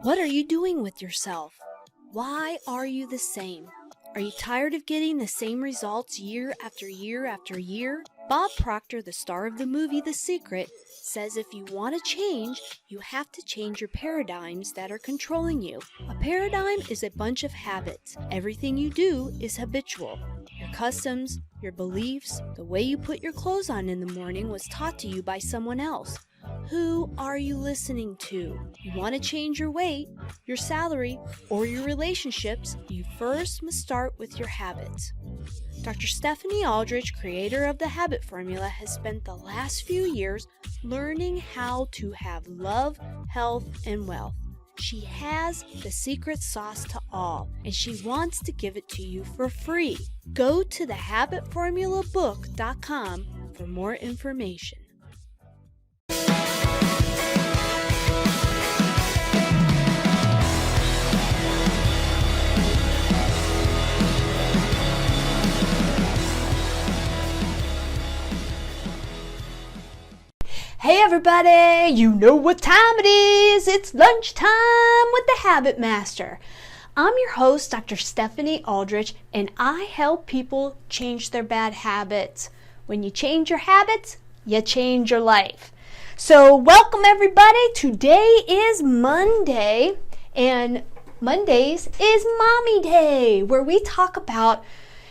What are you doing with yourself? Why are you the same? Are you tired of getting the same results year after year after year? Bob Proctor, the star of the movie The Secret, says if you want to change, you have to change your paradigms that are controlling you. A paradigm is a bunch of habits. Everything you do is habitual. Your customs, your beliefs, the way you put your clothes on in the morning was taught to you by someone else. Who are you listening to? You want to change your weight, your salary, or your relationships, you first must start with your habits. Dr. Stephanie Aldrich, creator of the Habit Formula, has spent the last few years learning how to have love, health, and wealth. She has the secret sauce to all, and she wants to give it to you for free. Go to thehabitformulabook.com for more information. Hey everybody, you know what time it is. It's lunchtime with the Habit Master. I'm your host, Dr. Stephanie Aldrich, and I help people change their bad habits. When you change your habits, you change your life. So welcome everybody. Today is Monday, and Mondays is Mommy Day, where we talk about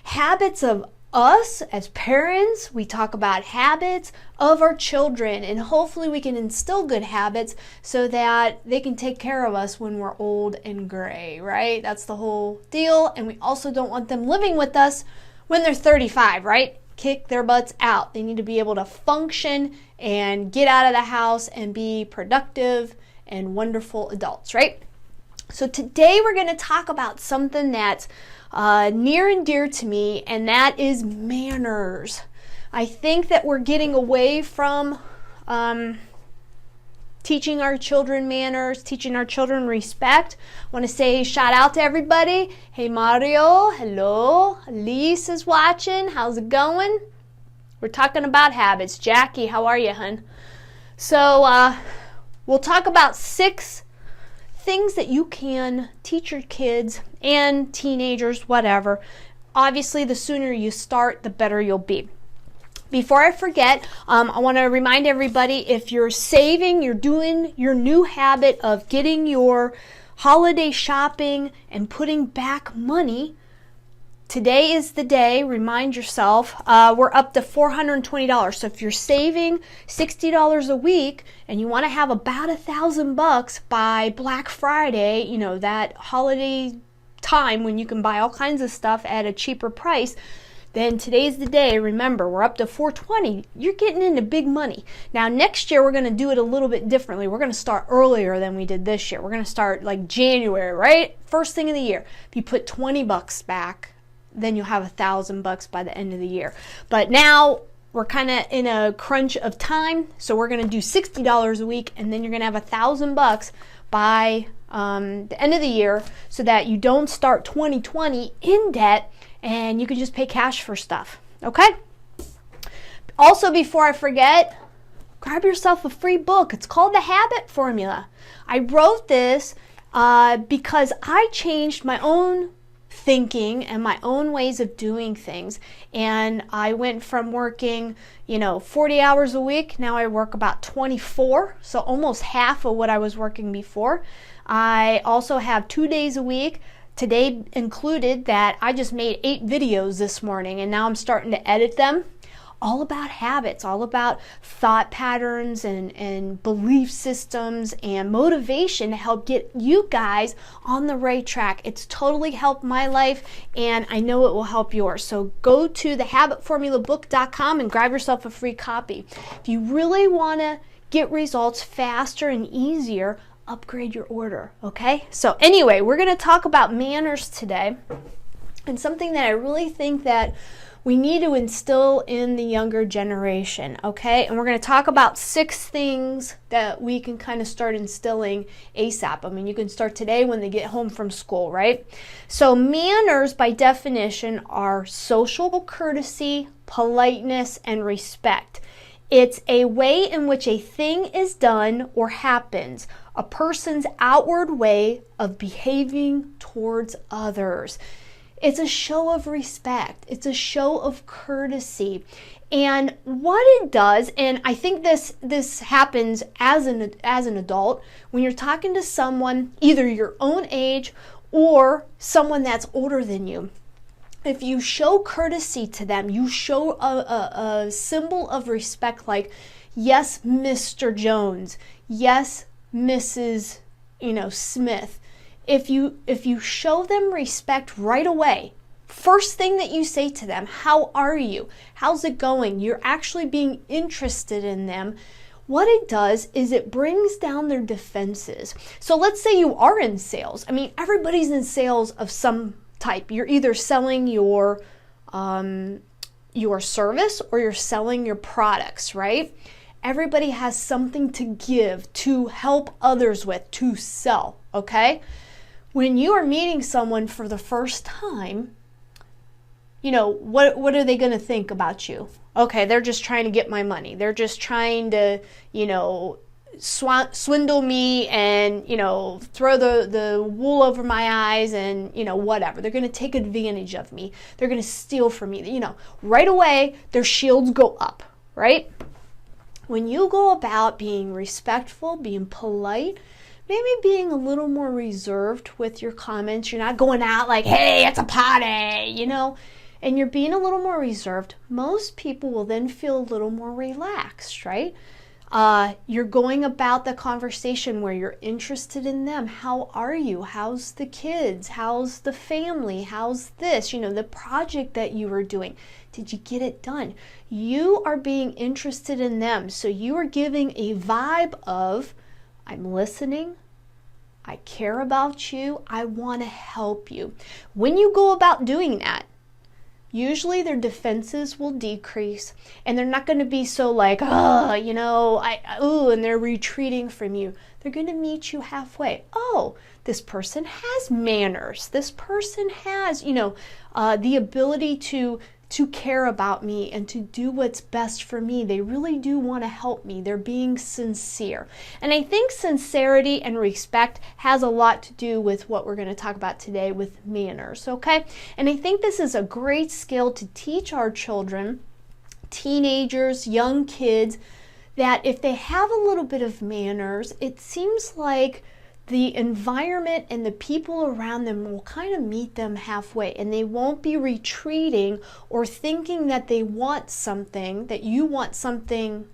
habits of us as parents. We talk about habits of our children, and hopefully we can instill good habits so that they can take care of us when we're old and gray, right? That's the whole deal. And we also don't want them living with us when they're 35, right? Kick their butts out. They need to be able to function and get out of the house and be productive and wonderful adults, right? So today we're going to talk about something that's near and dear to me, and that is manners. I think that we're getting away from teaching our children manners, teaching our children respect. I want to say shout out to everybody. Hey Mario, hello. Elise is watching. How's it going? We're talking about habits. Jackie, how are you, hun? So we'll talk about 6 things that you can teach your kids and teenagers, whatever. Obviously, the sooner you start, the better you'll be. Before I forget, I want to remind everybody, if you're saving, you're doing your new habit of getting your holiday shopping and putting back money, today is the day. Remind yourself, we're up to $420. So if you're saving $60 a week and you want to have about $1,000 by Black Friday, you know, that holiday time when you can buy all kinds of stuff at a cheaper price, then today's the day. Remember, we're up to $420. You're getting into big money. Now, next year, we're going to do it a little bit differently. We're going to start earlier than we did this year. We're going to start like January, right? First thing of the year. If you put $20 back, then you'll have $1,000 by the end of the year. But now we're kind of in a crunch of time, so we're going to do $60 a week, and then you're going to have $1,000 by the end of the year, so that you don't start 2020 in debt and you can just pay cash for stuff. Okay? Also, before I forget, grab yourself a free book. It's called The Habit Formula. I wrote this because I changed my own thinking and my own ways of doing things, and I went from working 40 hours a week. Now I work about 24, so almost half of what I was working before. I also have 2 days a week, today included, that I just made 8 videos this morning, and now I'm starting to edit them. All about habits, all about thought patterns and belief systems and motivation to help get you guys on the right track. It's totally helped my life, and I know it will help yours. So go to thehabitformulabook.com and grab yourself a free copy. If you really want to get results faster and easier, upgrade your order, okay? So anyway, we're going to talk about manners today, and something that I really think that we need to instill in the younger generation, okay? And we're going to talk about 6 things that we can kind of start instilling ASAP. I mean, you can start today when they get home from school, right? So manners, by definition, are social courtesy, politeness, and respect. It's a way in which a thing is done or happens, a person's outward way of behaving towards others. It's a show of respect. It's a show of courtesy. And what it does, and I think this happens as an adult, when you're talking to someone, either your own age or someone that's older than you. If you show courtesy to them, you show a symbol of respect, like, yes, Mr. Jones, yes, Mrs. Smith. If you show them respect right away, first thing that you say to them, how are you? How's it going? You're actually being interested in them. What it does is it brings down their defenses. So let's say you are in sales. I mean, everybody's in sales of some type. You're either selling your service or you're selling your products, right? Everybody has something to give, to help others with, to sell, okay? When you are meeting someone for the first time, what are they going to think about you? Okay, they're just trying to get my money. They're just trying to, swindle me and, throw the wool over my eyes and, whatever. They're going to take advantage of me. They're going to steal from me. Right away, their shields go up, right? When you go about being respectful, being polite, maybe being a little more reserved with your comments, you're not going out like, hey, it's a party, and you're being a little more reserved, most people will then feel a little more relaxed, right? You're going about the conversation where you're interested in them. How are you? How's the kids? How's the family? How's this? The project that you were doing. Did you get it done? You are being interested in them. So you are giving a vibe of, I'm listening. I care about you. I want to help you. When you go about doing that, usually their defenses will decrease and they're not going to be so like, and they're retreating from you. They're going to meet you halfway. Oh, this person has manners. This person has, the ability to care about me and to do what's best for me. They really do want to help me. They're being sincere. And I think sincerity and respect has a lot to do with what we're going to talk about today with manners, okay? And I think this is a great skill to teach our children, teenagers, young kids, that if they have a little bit of manners, it seems like the environment and the people around them will kind of meet them halfway, and they won't be retreating or thinking that they want something, that you want something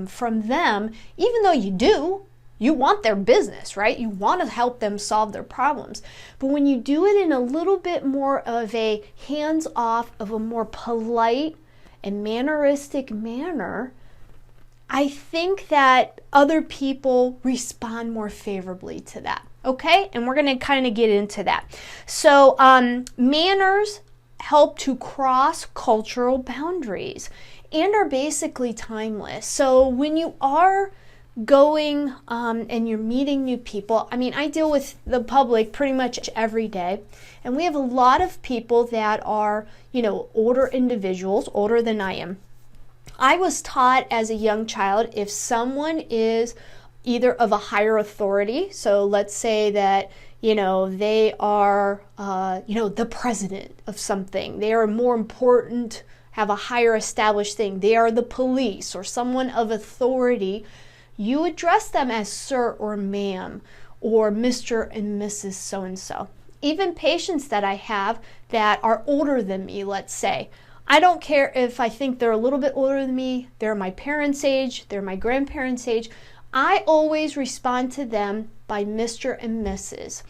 from them, even though you do. You want their business, right? You want to help them solve their problems. But when you do it in a little bit more of a hands-off, of a more polite and manneristic manner, I think that other people respond more favorably to that, okay? And we're going to kind of get into that. So manners help to cross cultural boundaries and are basically timeless. So when you are going and you're meeting new people, I deal with the public pretty much every day, and we have a lot of people that are, older individuals, older than I am. I was taught as a young child, if someone is either of a higher authority, so let's say that, they are, the president of something, they are more important, have a higher established thing, they are the police or someone of authority, you address them as sir or ma'am or Mr. and Mrs. so-and-so. Even patients that I have that are older than me, let's say, I don't care if I think they're a little bit older than me, they're my parents' age, they're my grandparents' age. I always respond to them by Mr. and Mrs.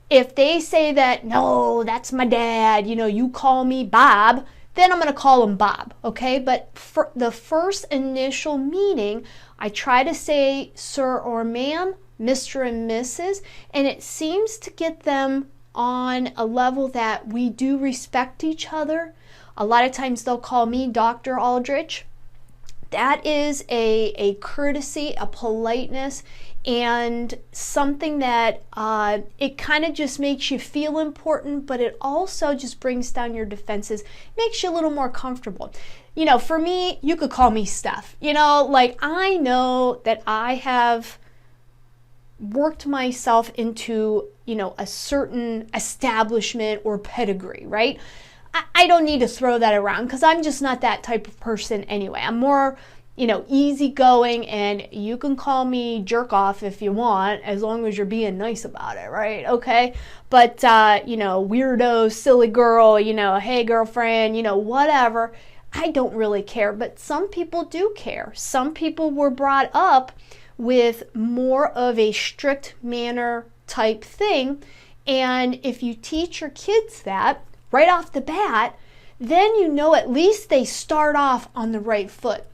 If they say that, no, that's my dad, you call me Bob, then I'm going to call him Bob, okay? But for the first initial meeting, I try to say sir or ma'am, Mr. and Mrs., and it seems to get them on a level that we do respect each other. A lot of times they'll call me Dr. Aldrich. That is a courtesy, a politeness, and something that it kind of just makes you feel important, but it also just brings down your defenses, makes you a little more comfortable. for me, you could call me Steph. Like I know that I have worked myself into, a certain establishment or pedigree, right? I don't need to throw that around because I'm just not that type of person anyway. I'm more, easygoing, and you can call me jerk off if you want, as long as you're being nice about it, right? Okay. But, weirdo, silly girl, hey girlfriend, whatever. I don't really care, but some people do care. Some people were brought up with more of a strict manner type thing. And if you teach your kids that right off the bat, then at least they start off on the right foot.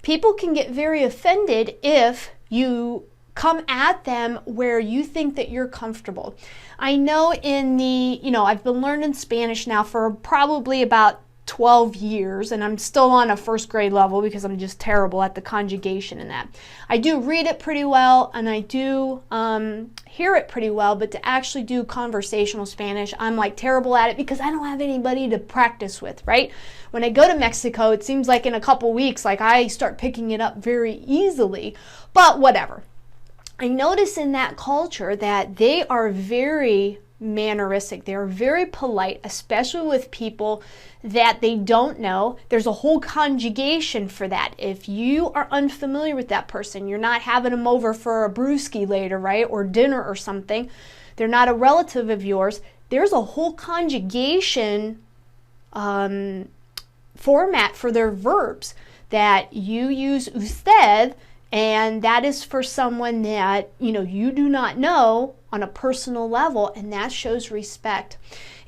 People can get very offended if you come at them where you think that you're comfortable. I know I've been learning Spanish now for probably about 12 years, and I'm still on a first grade level because I'm just terrible at the conjugation and that. I do read it pretty well, and I do hear it pretty well, but to actually do conversational Spanish, I'm like terrible at it because I don't have anybody to practice with, right? When I go to Mexico, it seems like in a couple weeks, like I start picking it up very easily, but whatever. I notice in that culture that they are very manneristic. They are very polite, especially with people that they don't know. There's a whole conjugation for that. If you are unfamiliar with that person, you're not having them over for a brewski later, right? Or dinner or something. They're not a relative of yours. There's a whole conjugation format for their verbs that you use usted, and that is for someone that, you do not know on a personal level, and that shows respect.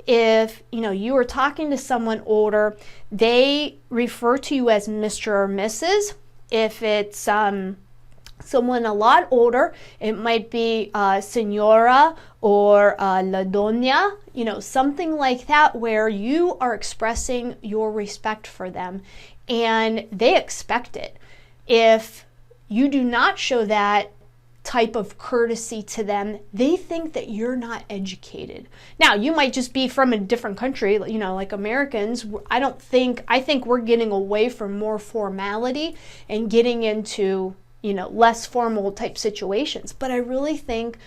If, you are talking to someone older, they refer to you as Mr. or Mrs. If it's someone a lot older, it might be Senora or La Doña, something like that, where you are expressing your respect for them, and they expect it. If you do not show that type of courtesy to them, they think that you're not educated. Now, you might just be from a different country, like Americans. I think we're getting away from more formality and getting into, less formal type situations. But I really think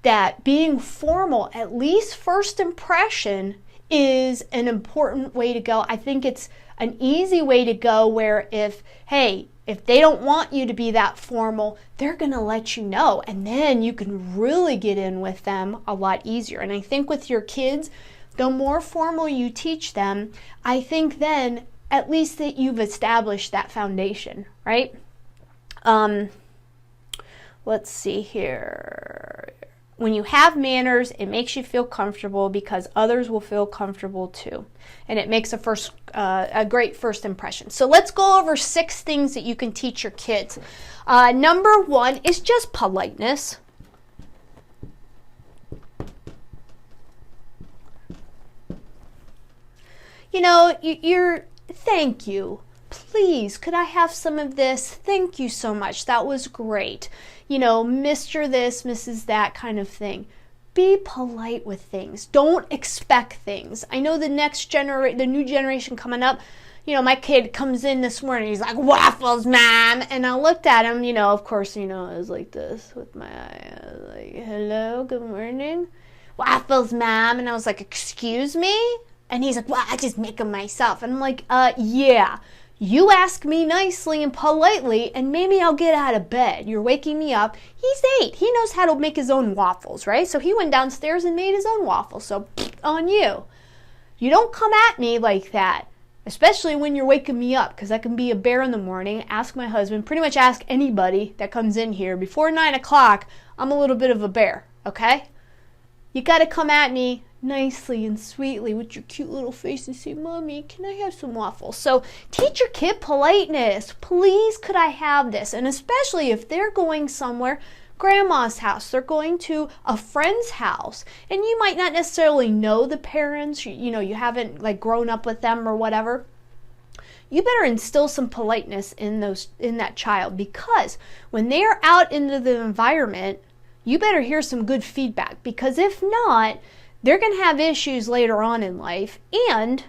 that being formal, at least first impression, is an important way to go. I think it's an easy way to go where if they don't want you to be that formal, they're going to let you know. And then you can really get in with them a lot easier. And I think with your kids, the more formal you teach them, I think then at least that you've established that foundation, right? Let's see here. When you have manners, it makes you feel comfortable because others will feel comfortable too. And it makes a great first impression. So let's go over 6 things that you can teach your kids. Number 1 is just politeness. Thank you. Please, could I have some of this? Thank you so much. That was great. Mr. this, Mrs. that kind of thing. Be polite with things. Don't expect things. I know the new generation coming up, my kid comes in this morning, he's like, waffles, ma'am. And I looked at him, of course, I was like this with my eye. I was like, hello, good morning. Waffles, ma'am. And I was like, excuse me? And he's like, well, I just make them myself. And I'm like, yeah. You ask me nicely and politely, and maybe I'll get out of bed. You're waking me up. He's 8. He knows how to make his own waffles, right? So he went downstairs and made his own waffles. So on you. You don't come at me like that, especially when you're waking me up, because I can be a bear in the morning. Ask my husband. Pretty much ask anybody that comes in here. Before 9 o'clock, I'm a little bit of a bear, okay? You got to come at me nicely and sweetly with your cute little face and say, Mommy, can I have some waffles? So teach your kid politeness. Please, could I have this? And especially if they're going somewhere, grandma's house, they're going to a friend's house, and you might not necessarily know the parents, you haven't grown up with them or whatever. You better instill some politeness in that child, because when they are out into the environment, you better hear some good feedback, because if not, they're going to have issues later on in life, and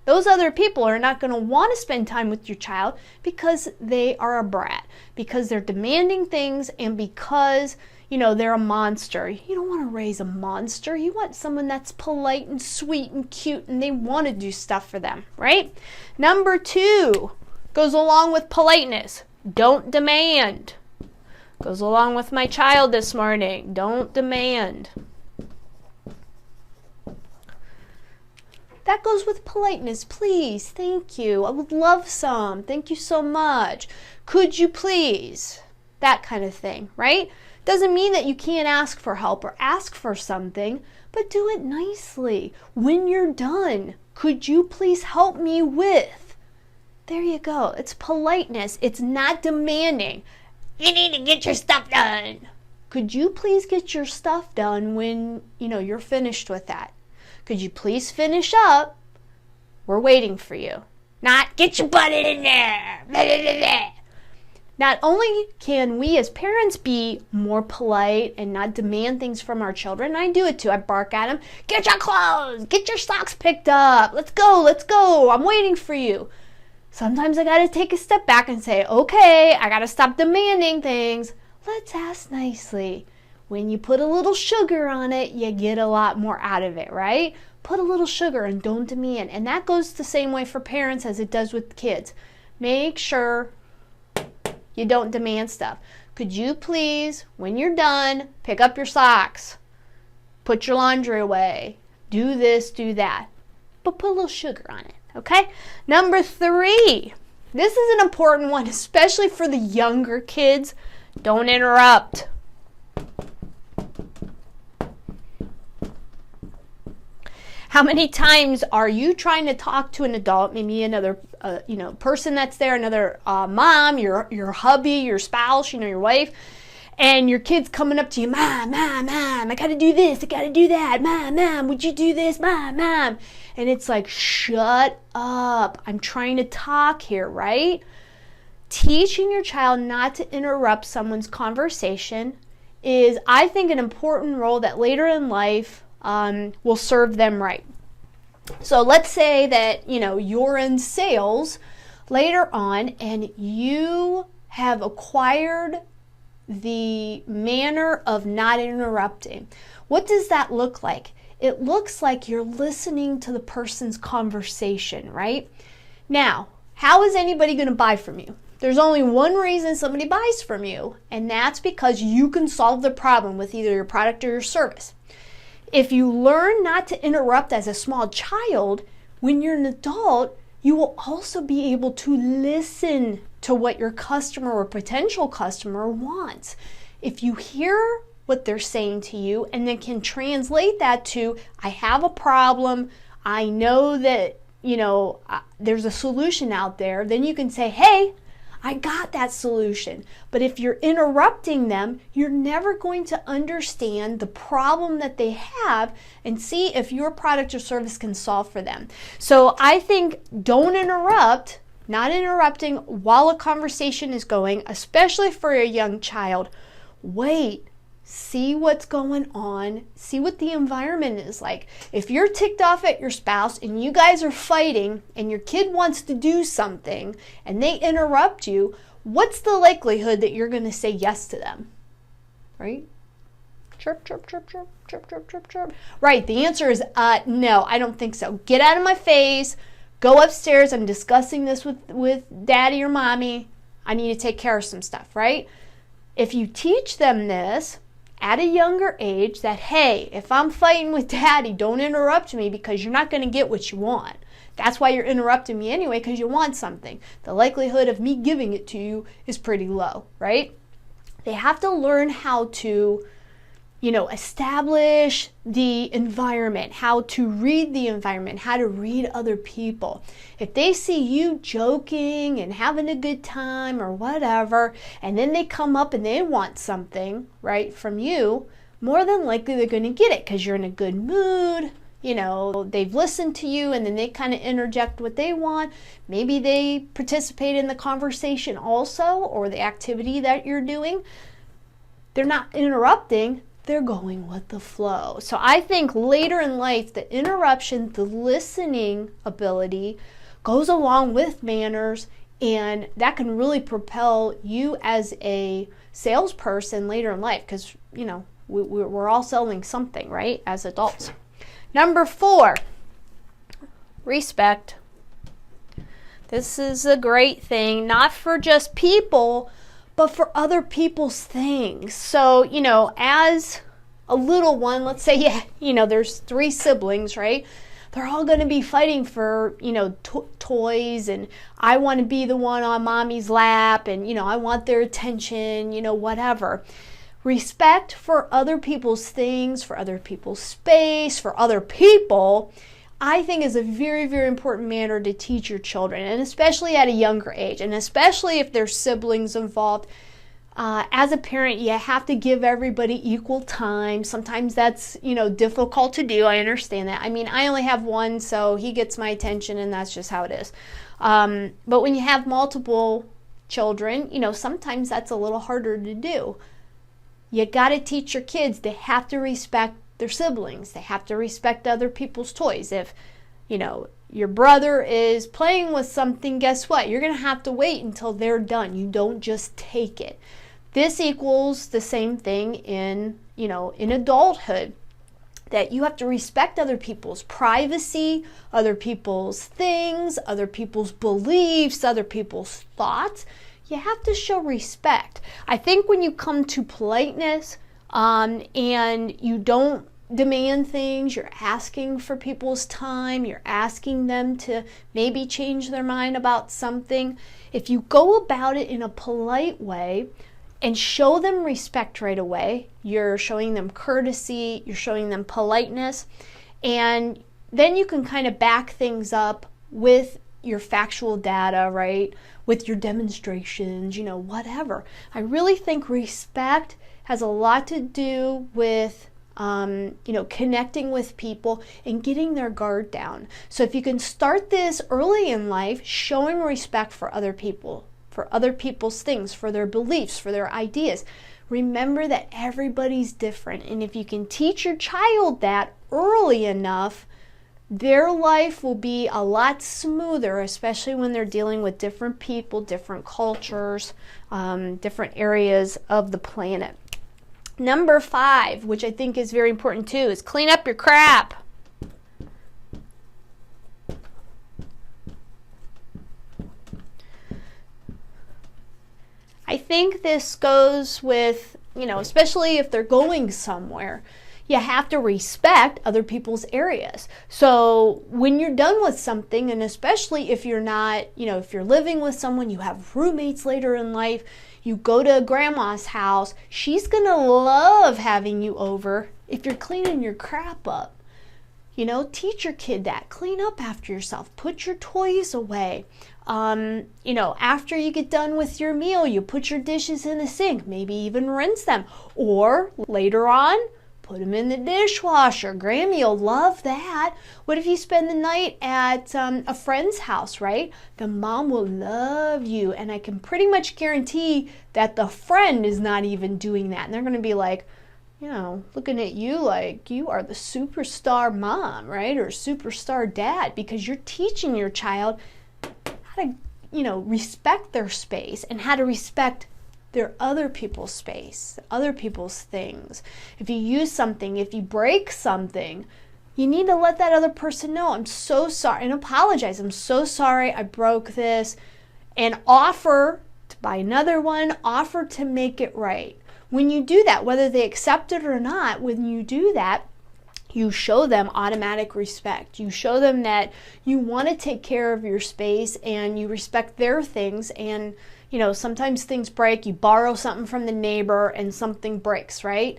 Those other people are not going to want to spend time with your child because they are a brat, because they're demanding things, and because, they're a monster. You don't want to raise a monster. You want someone that's polite and sweet and cute, and they want to do stuff for them, right? Number 2 goes along with politeness. Don't demand. Goes along with my child this morning. Don't demand. That goes with politeness. Please, thank you. I would love some. Thank you so much. Could you please? That kind of thing, right? Doesn't mean that you can't ask for help or ask for something, but do it nicely. When you're done, could you please help me with? There you go. It's politeness. It's not demanding. You need to get your stuff done. Could you please get your stuff done when, you're finished with that? Could you please finish up? We're waiting for you. Not, get your butt in there. Blah, blah, blah, blah. Not only can we as parents be more polite and not demand things from our children, I do it too. I bark at them. Get your clothes. Get your socks picked up. Let's go. I'm waiting for you. Sometimes I got to take a step back and say, okay, I got to stop demanding things. Let's ask nicely. When you put a little sugar on it, you get a lot more out of it, right? Put a little sugar and don't demand. And that goes the same way for parents as it does with kids. Make sure you don't demand stuff. Could you please, when you're done, pick up your socks, put your laundry away, do this, do that, but put a little sugar on it, okay? Number 3, this is an important one, especially for the younger kids. Don't interrupt. How many times are you trying to talk to an adult, maybe another person that's there, another mom, your hubby, your spouse, your wife, and your kid's coming up to you, Mom, I got to do this, I got to do that, Mom, would you do this, Mom? And it's like, shut up, I'm trying to talk here, right? Teaching your child not to interrupt someone's conversation is, I think, an important role that later in life will serve them right. So let's say that, you're in sales later on and you have acquired the manner of not interrupting. What does that look like? It looks like you're listening to the person's conversation, right? Now, how is anybody going to buy from you? There's only one reason somebody buys from you, and that's because you can solve the problem with either your product or your service. If you learn not to interrupt as a small child, when you're an adult, you will also be able to listen to what your customer or potential customer wants. If you hear what they're saying to you and then can translate that to, I have a problem, I know that, there's a solution out there, then you can say, hey, I got that solution. But if you're interrupting them, you're never going to understand the problem that they have and see if your product or service can solve for them. So I think don't interrupt, not interrupting while a conversation is going, especially for a young child. Wait, see what's going on, see what the environment is like. If you're ticked off at your spouse and you guys are fighting and your kid wants to do something and they interrupt you, what's the likelihood that you're going to say yes to them? Right? Chirp, chirp, chirp, chirp, chirp, chirp, chirp, chirp. Right, the answer is no, I don't think so. Get out of my face, go upstairs, I'm discussing this with daddy or mommy, I need to take care of some stuff, right? If you teach them this at a younger age that, hey, if I'm fighting with daddy, don't interrupt me because you're not going to get what you want. That's why you're interrupting me anyway, because you want something. The likelihood of me giving it to you is pretty low, right? They have to learn how to, establish the environment, how to read the environment, how to read other people. If they see you joking and having a good time or whatever, and then they come up and they want something, right, from you, more than likely they're going to get it because you're in a good mood. They've listened to you and then they kind of interject what they want. Maybe they participate in the conversation also or the activity that you're doing. They're not interrupting. they're going with the flow. So I think later in life, the interruption, the listening ability goes along with manners, and that can really propel you as a salesperson later in life, because, you know, we're all selling something, right, as adults. Number 4, respect. This is a great thing, not for just people, but for other people's things. So, you know, as a little one, let's say, you know, there's 3 siblings, right? They're all going to be fighting for, you know, toys, and I want to be the one on mommy's lap, and, you know, I want their attention, you know, whatever. Respect for other people's things, for other people's space, for other people, I think is a very, very important manner to teach your children, and especially at a younger age, and especially if there's siblings involved. As a parent, you have to give everybody equal time. Sometimes that's, you know, difficult to do. I understand that. I mean, I only have one, so he gets my attention, and that's just how it is. But when you have multiple children, you know, sometimes that's a little harder to do. You got to teach your kids, they have to respect their siblings. They have to respect other people's toys. If, you know, your brother is playing with something, guess what? You're going to have to wait until they're done. You don't just take it. This equals the same thing in, you know, in adulthood, that you have to respect other people's privacy, other people's things, other people's beliefs, other people's thoughts. You have to show respect. I think when you come to politeness, and you don't demand things, you're asking for people's time, you're asking them to maybe change their mind about something. If you go about it in a polite way and show them respect right away, you're showing them courtesy, you're showing them politeness, and then you can kind of back things up with your factual data, right? With your demonstrations, you know, whatever. I really think respect has a lot to do with, you know, connecting with people and getting their guard down. So if you can start this early in life, showing respect for other people, for other people's things, for their beliefs, for their ideas, remember that everybody's different. And if you can teach your child that early enough, their life will be a lot smoother, especially when they're dealing with different people, different cultures, different areas of the planet. Number 5, which I think is very important too, is clean up your crap. I think this goes with, you know, especially if they're going somewhere, you have to respect other people's areas. So when you're done with something, and especially if you're not, you know, if you're living with someone, you have roommates later in life, you go to grandma's house, she's gonna love having you over if you're cleaning your crap up. You know, teach your kid that. Clean up after yourself. Put your toys away. You know, after you get done with your meal, you put your dishes in the sink, maybe even rinse them. Or later on, put them in the dishwasher. Grammy will love that. What if you spend the night at a friend's house, right? The mom will love you. And I can pretty much guarantee that the friend is not even doing that. And they're going to be like, you know, looking at you like you are the superstar mom, right? Or superstar dad, because you're teaching your child how to, you know, respect their space and how to respect their other people's space, other people's things. If you use something, if you break something, you need to let that other person know, I'm so sorry, and apologize. I'm so sorry I broke this, and offer to buy another one, offer to make it right. When you do that, whether they accept it or not, when you do that, you show them automatic respect. You show them that you want to take care of your space and you respect their things. And, you know, sometimes things break. You borrow something from the neighbor and something breaks, right?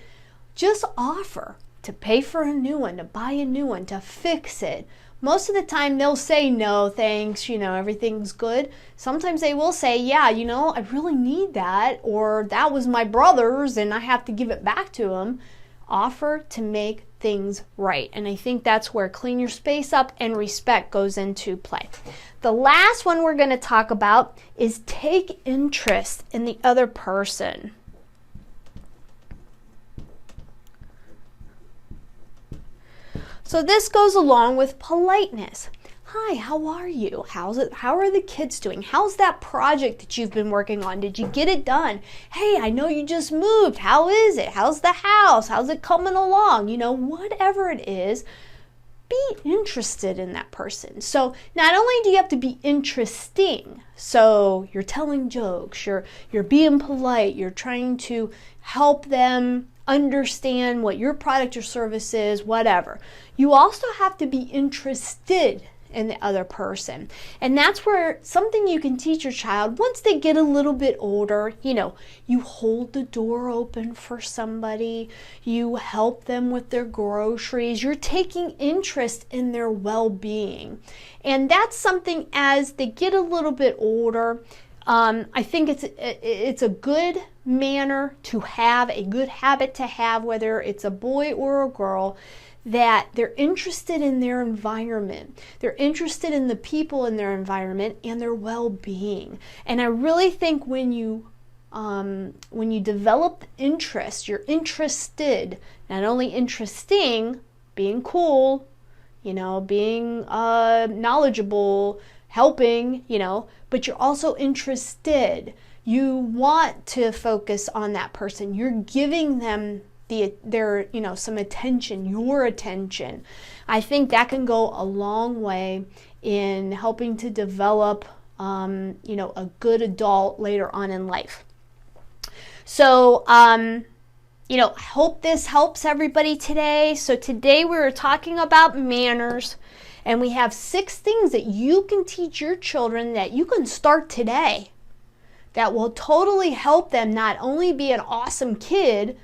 Just offer to pay for a new one, to buy a new one, to fix it. Most of the time they'll say, no, thanks, you know, everything's good. Sometimes they will say, yeah, you know, I really need that, or that was my brother's and I have to give it back to him. Offer to make things right. And I think that's where clean your space up and respect goes into play. The last one we're going to talk about is take interest in the other person. So this goes along with politeness. Hi, how are you? How's it? How are the kids doing? How's that project that you've been working on? Did you get it done? Hey, I know you just moved. How is it? How's the house? How's it coming along? Whatever it is, be interested in that person. So not only do you have to be interesting, so you're telling jokes, you're being polite, you're trying to help them understand what your product or service is, whatever. You also have to be interested in the other person. And that's where something you can teach your child once they get a little bit older. You hold the door open for somebody, you help them with their groceries, you're taking interest in their well-being. And that's something as they get a little bit older, I think it's a good manner to have, a good habit to have, whether it's a boy or a girl, that they're interested in their environment. They're interested in the people in their environment and their well-being. And I really think when you develop interest, you're interested, not only interesting, being cool, being knowledgeable, helping, but you're also interested. You want to focus on that person. You're giving them their some attention, your attention. I think that can go a long way in helping to develop a good adult later on in life. So I hope this helps everybody today. So today we were talking about manners, and we have 6 things that you can teach your children that you can start today that will totally help them not only be an awesome kid,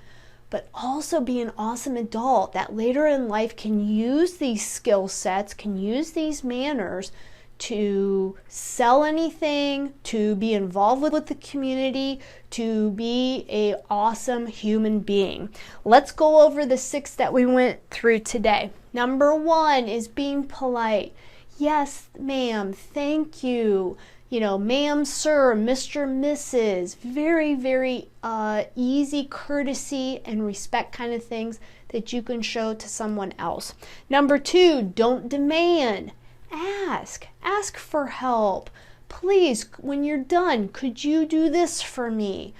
but also be an awesome adult that later in life can use these skill sets, can use these manners to sell anything, to be involved with the community, to be an awesome human being. Let's go over the 6 that we went through today. Number 1 is being polite. Yes, ma'am, thank you. Ma'am, sir, Mr., Mrs. Very, very easy courtesy and respect kind of things that you can show to someone else. Number 2, don't demand. Ask for help. Please, when you're done, could you do this for me?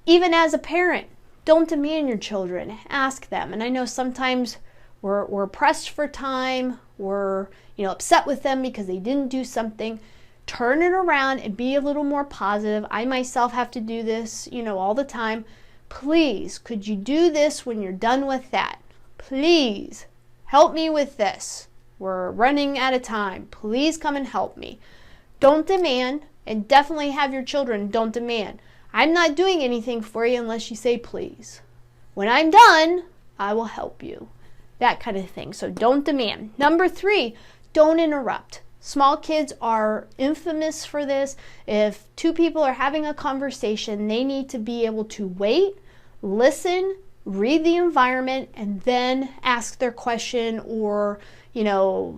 Even as a parent, don't demand your children. Ask them. And I know sometimes we're pressed for time. We're upset with them because they didn't do something. Turn it around and be a little more positive. I myself have to do this, all the time. Please, could you do this when you're done with that? Please, help me with this. We're running out of time. Please come and help me. Don't demand, and definitely have your children don't demand. I'm not doing anything for you unless you say please. When I'm done, I will help you. That kind of thing. So don't demand. Number 3, don't interrupt. Small kids are infamous for this. If 2 people are having a conversation, they need to be able to wait, listen, read the environment, and then ask their question or,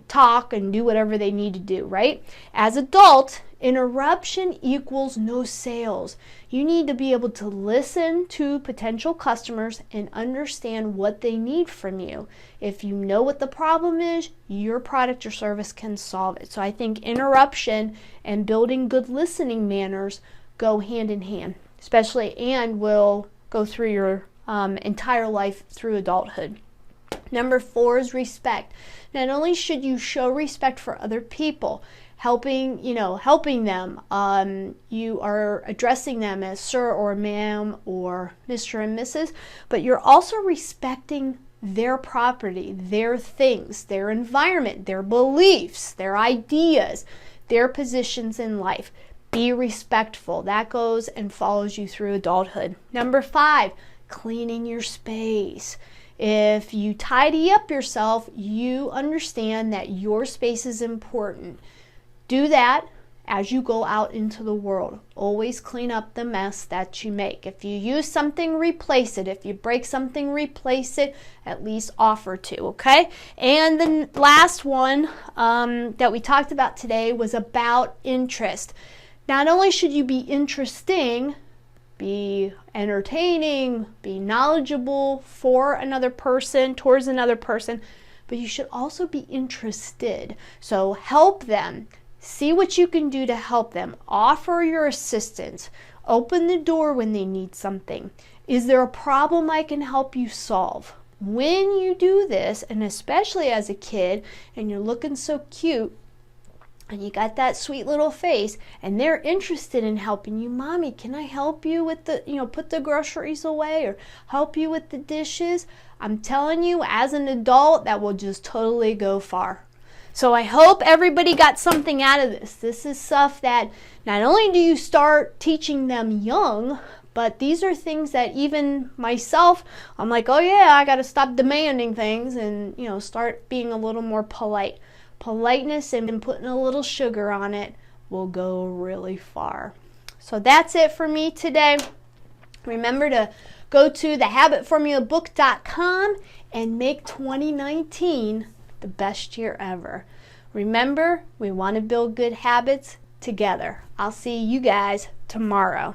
talk and do whatever they need to do, right? As adults, interruption equals no sales. You need to be able to listen to potential customers and understand what they need from you. If you know what the problem is, your product or service can solve it. So I think interruption and building good listening manners go hand in hand, especially and will go through your entire life through adulthood. Number 4 is respect. Not only should you show respect for other people, helping them, you are addressing them as sir or ma'am or Mr. and Mrs., but you're also respecting their property, their things, their environment, their beliefs, their ideas, their positions in life. Be respectful. That goes and follows you through adulthood. Number 5, cleaning your space. If you tidy up yourself, you understand that your space is important. Do that as you go out into the world. Always clean up the mess that you make. If you use something, replace it. If you break something, replace it. At least offer to, okay? And the last one that we talked about today was about interest. Not only should you be interesting, be entertaining, be knowledgeable for another person, towards another person, but you should also be interested. So help them. See what you can do to help them. Offer your assistance. Open the door when they need something. Is there a problem I can help you solve? When you do this, and especially as a kid, and you're looking so cute, and you got that sweet little face, and they're interested in helping you. Mommy, can I help you with the, put the groceries away, or help you with the dishes? I'm telling you, as an adult, that will just totally go far. So I hope everybody got something out of this. This is stuff that not only do you start teaching them young, but these are things that even myself, I'm like, oh yeah, I got to stop demanding things and, start being a little more polite. Politeness and putting a little sugar on it will go really far. So that's it for me today. Remember to go to thehabitformulabook.com and make 2019 the best year ever. Remember, we want to build good habits together. I'll see you guys tomorrow.